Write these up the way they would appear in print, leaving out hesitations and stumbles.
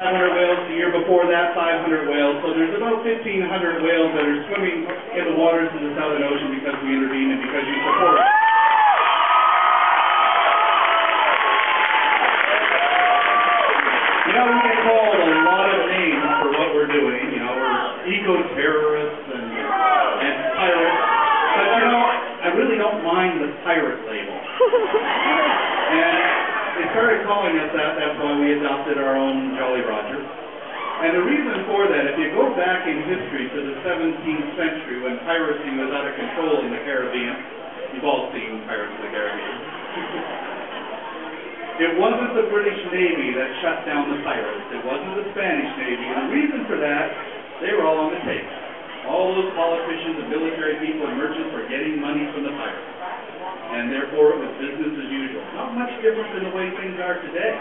500 whales, the year before that 500 whales, so there's about 1,500 whales that are swimming in the waters of the Southern Ocean because we intervene and because you support it. You know, we get called a lot of names for what we're doing. You know, we're eco-terrorists and pirates, but you know, I really don't mind the pirate label. And they started calling us that, that's why we adopted our own Jolly Roger. And the reason for that, if you go back in history to the 17th century when piracy was out of control in the Caribbean, you've all seen Pirates of the Caribbean. It wasn't the British Navy that shut down the pirates. It wasn't the Spanish Navy. And the reason for that, they were all on the take. All those politicians and military people and merchants were getting money from the pirates. And therefore, it was business as usual. Not much different than the way things are today.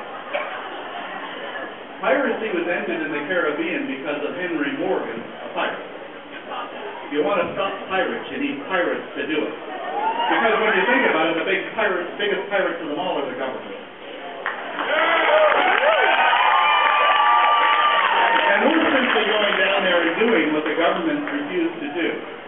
Piracy was ended in the Caribbean because of Henry Morgan, a pirate. If you want to stop pirates, you need pirates to do it. Because when you think about it, the biggest pirates of them all are the government. And we're simply going down there and doing what the government refused to do.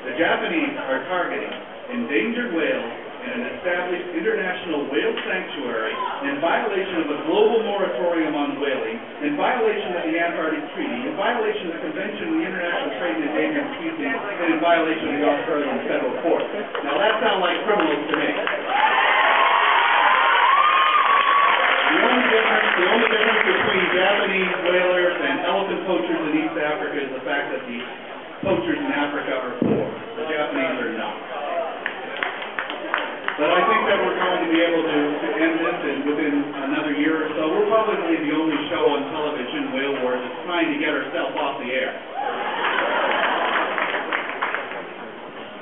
The Japanese are targeting endangered whales in an established international whale sanctuary in violation of a global moratorium on whaling, in violation of the Antarctic Treaty, in violation of the Convention on the International Trade in Endangered Species, and in violation of the Australian Federal Court. Now that sounds like criminals to me. The only difference between Japanese whalers and elephant poachers in East Africa is the fact that the poachers in Africa are poor. The Japanese are not. But I think that we're going to be able to end this within another year or so. We're probably the only show on television, Whale Wars, that's trying to get ourselves off the air.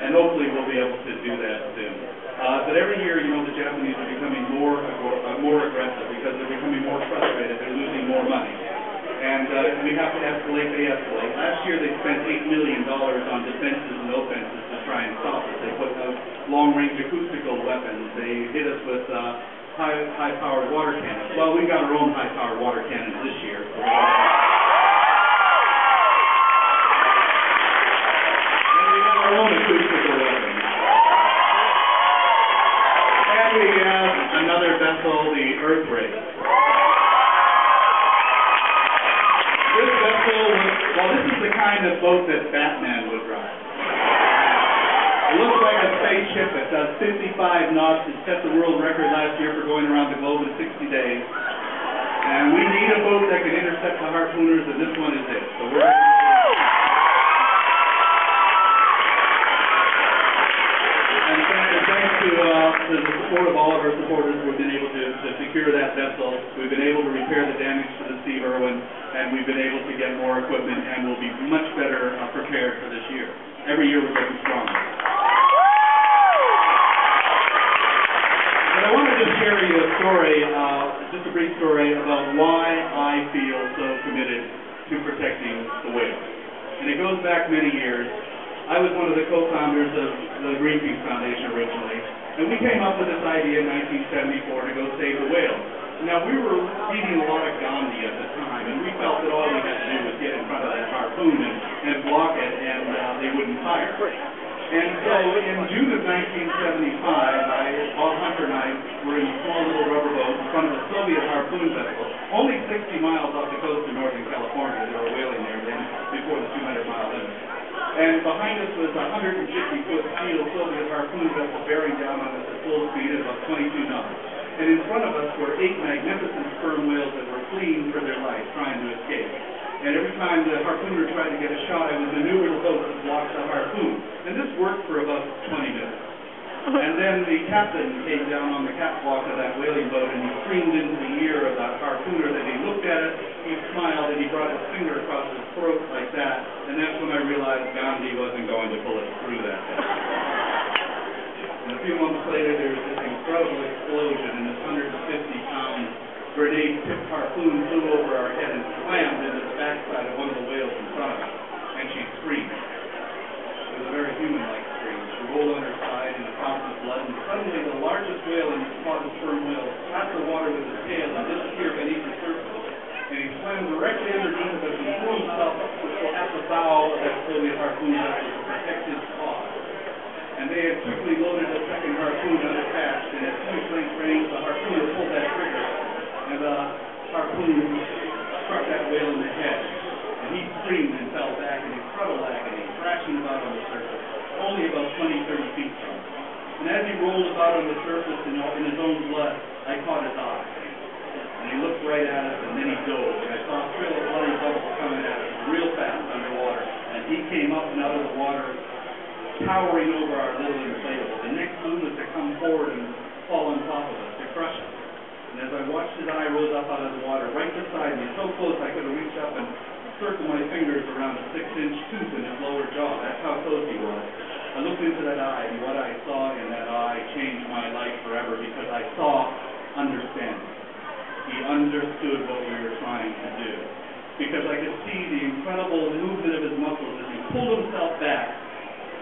And hopefully we'll be able to do that soon. But every year, you know, the Japanese are becoming more aggressive because they're becoming more frustrated. They're losing more money. And we have to escalate, they escalate. Last year they spent $8 million on defenses and offenses to try and stop us. They put out long-range acoustical weapons. They hit us with high-powered water cannons. Well, we got our own high-powered water cannons this year. So and we have our own acoustical weapons. And we have another vessel, the Earth Ray. This vessel was, well, this is the kind of boat that Batman would drive. It looks like a spaceship that does 55 knots. It set the world record last year for going around the globe in 60 days. And we need a boat that can intercept the harpooners, and this one is it. So we're and thanks to the support of all of our supporters, we've been able to secure that vessel. We've been able to repair the damage to the Steve Irwin, and we've been able to get more equipment, and we'll be much better prepared for this year. Every year we're getting stronger. But I want to just share you a story, just a brief story about why I feel so committed to protecting the whales. And it goes back many years. I was one of the co-founders of the Greenpeace Foundation originally, and we came up with this idea in 1974 to go save the whales. Now, we were reading a lot of Gandhi at the time, and we felt that all we had to do was get in front of that harpoon and block it, and they wouldn't fire. And so, in June of 1975, Bob Hunter and I were in a small little rubber boat in front of a Soviet harpoon vessel, only 60 miles off the coast of Northern California. They were whaling there then, before the 200-mile limit. And behind us was a 150-foot steel Soviet harpoon vessel bearing down on us at full speed at about 22 knots. And in front of us were 8 magnificent sperm whales that were fleeing for their life, trying to escape. And every time the harpooner tried to get a shot, I would maneuver the boat to block the harpoon. And this worked for about 20 minutes. And then the captain came down on the catwalk of that whaling boat, and he screamed into the ear of that harpooner that he looked at it, he smiled, and he brought his finger across his throat like that. And that's when I realized Gandhi wasn't going to pull us through that day. And a few moments later, there was this incredible explosion, and this 150-pound grenade-tipped harpoon flew over our head and slammed into the backside of one of the whales in front of us, and she screamed. It was a very human-like scream. She rolled on her side in a fountain of blood, and suddenly the largest whale in the spotted sperm whale slapped the water with his tail and disappeared beneath the surface. And he swam directly underneath of us and threw himself at the bow of that Soviet harpoon vessel to protect his cause. And they had quickly loaded a second harpoon unattached, and at point-blank range, the harpooner pulled that trigger, and the harpoon struck that whale in the head. And he screamed and fell back in incredible agony, thrashing about on the surface, only about 20, 30 feet from us. And as he rolled about on the surface in his own blood, I caught his eye. And he looked right at us, and then he dove. And I saw a trail of bloody bubbles coming at us real fast underwater. And he came up and out of the water, towering over our little inflatable. The next move was to come forward and fall on top of us, to crush us. And as I watched his eye rose up out of the water, right beside me, so close I could have reached up and circled my fingers around a 6-inch tooth in his lower jaw. That's how close he was. I looked into that eye, and what I saw in that eye changed my life forever, because I saw understanding. He understood what we were trying to do, because I could see the incredible movement of his muscles as he pulled himself back.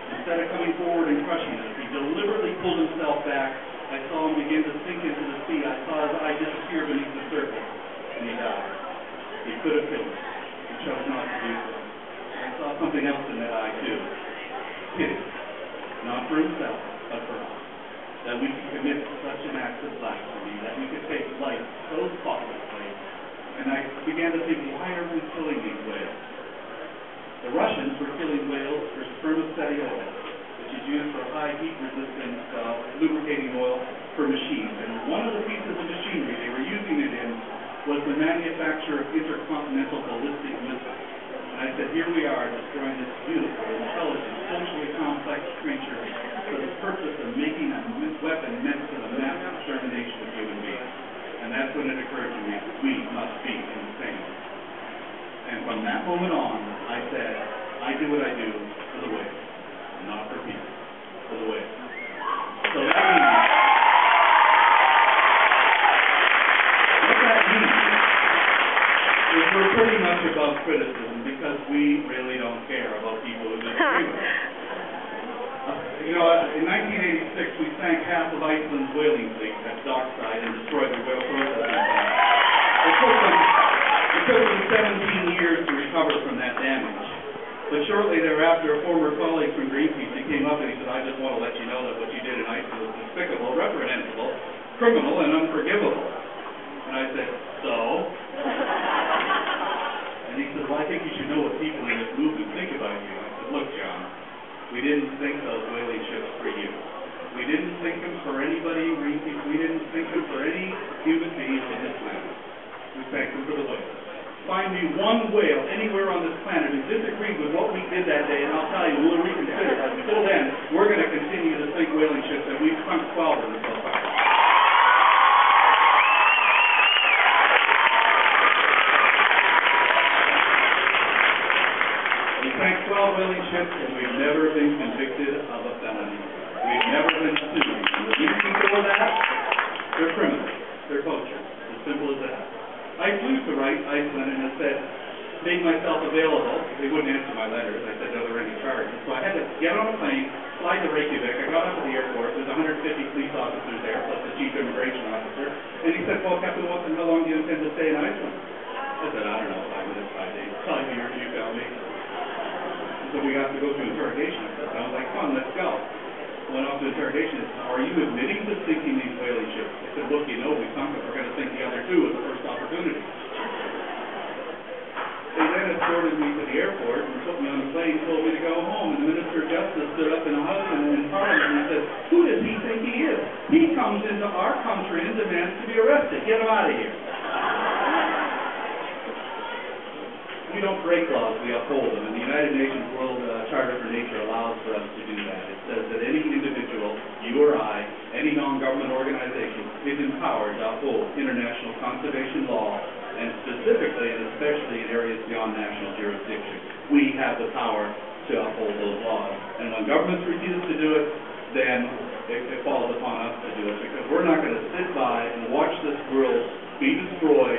Instead of coming forward and crushing us, he deliberately pulled himself back. I saw him begin to sink into the sea. I saw his eye disappear beneath the surface, and he died. He could have killed us. He chose not to do so. I saw something else in that eye, too. Pity. Not for himself, but for us. That we could commit such an act of blasphemy, that we could take life so thoughtlessly. And I began to think, why are we killing these whales? The Russians were killing whales for spermaceti oil, which is used for high heat-resistant lubricating oil for machines. And one of the pieces of machinery they were using it in was the manufacture of intercontinental ballistic missiles. And I said, here we are destroying this beautiful, intelligent, socially complex creature for the purpose of making a weapon meant for the mass extermination of human beings. And that's when it occurred to me, we must be insane. And from that moment on, I said, I do what I do for the whales, not for people, for the whales. So that means, what that means is we're pretty much above criticism, because we really don't care about people who disagree with us. In 1986, we sank half of Iceland's whaling fleet at Dockside and destroyed the whale processing plant. It took them 17 years to recover from that damage. But shortly thereafter, a former colleague from Greenpeace, he came up and he said, I just want to let you know that what you did in Iceland was despicable, reprehensible, criminal, and unforgivable. And I said, so? And he said, well, I think you should know what people in this movement think about you. I said, look, John, we didn't sink those whaling ships for you. We didn't sink them for anybody in Greenpeace. We didn't sink them for any human beings on this planet. We sank them for the whales. Find me one whale anywhere on this planet who disagreed with what we did that day, and I'll tell you, we'll reconsider it. Until then, we're going to continue to sink whaling ships, and we've sunk 12 of them so far. We sank 12 whaling ships, and we've never been convicted of a felony. We've never been sued. And the reason for that, they're criminals. They're poachers. As simple as that. I flew to Iceland and said, made myself available. They wouldn't answer my letters. I said, no, there were any charges. So I had to get on a plane, fly to Reykjavik. I got up at the airport. There's 150 police officers there, plus the chief immigration officer. And he said, well, Captain Watson, how long do you intend to stay in Iceland? I said, I don't know, 5 minutes, 5 days. 5 years, you tell me. So we got to go to interrogation. I said, sounds like fun, let's go. Went off to interrogation. Are you admitting to sinking these whaling ships? I said, look, you know we sunk them. We're going to sink the other 2 at the first opportunity. They then escorted me to the airport and put me on the plane, told me to go home. And the Minister of Justice stood up in the House and in Parliament and said, who does he think he is? He comes into our country and demands to be arrested. Get him out of here. We don't break laws, we uphold them. And the United Nations World Charter for Nature allows for us to do that. It says that any individual, you or I, any non-government organization, is empowered to uphold international conservation law, and specifically and especially in areas beyond national jurisdiction. We have the power to uphold those laws. And when governments refuse to do it, then it falls upon us to do it, because we're not going to sit by and watch this world be destroyed